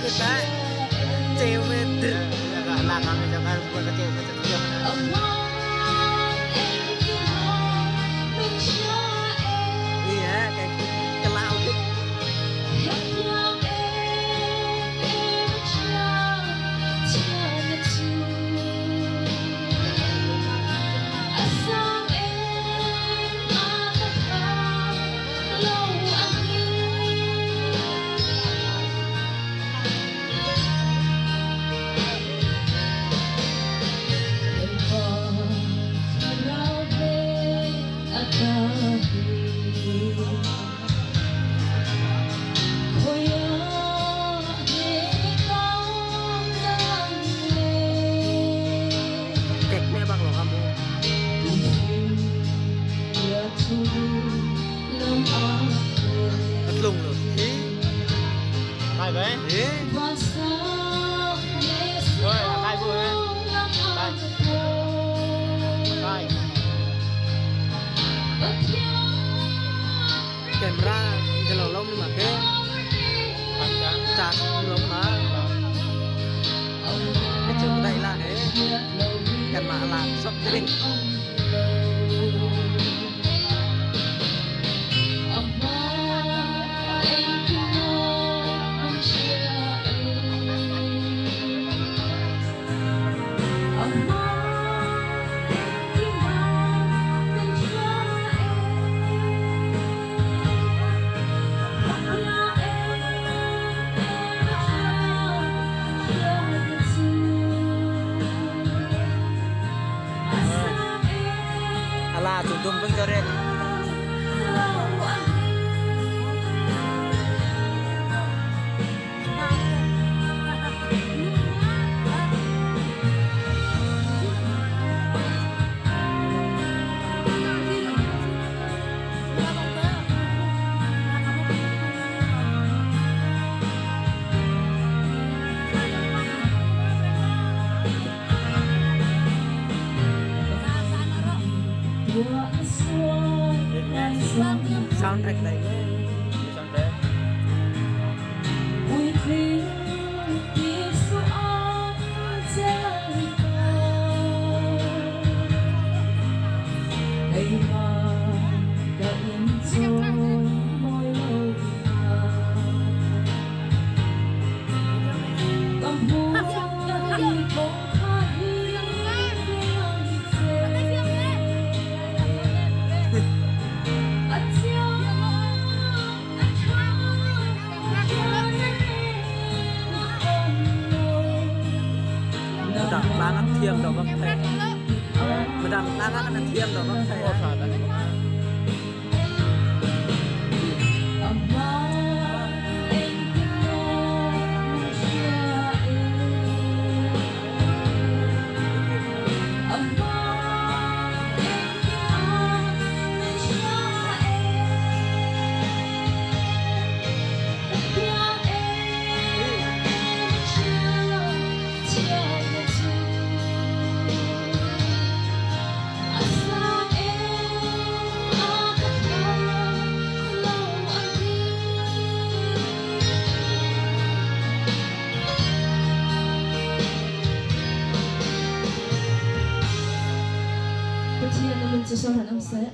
người ta treo bên là thằng này jangan buat kecil kecil. Iya kayak ke laut gitu. Lùng rồi ý này vậy ý rồi là cái vui đây đây camera cái lồng lông nhưng mà cái chặt lông mà cái trường đây là thế cái mà làm sắp đi là chúng tôi vẫn cho đây soundtrack này soundtrack đang ăn thiêm đâu bác thầy mà đang ăn thiêm đâu bác thầy Percaya naman sa sobrang ang saya.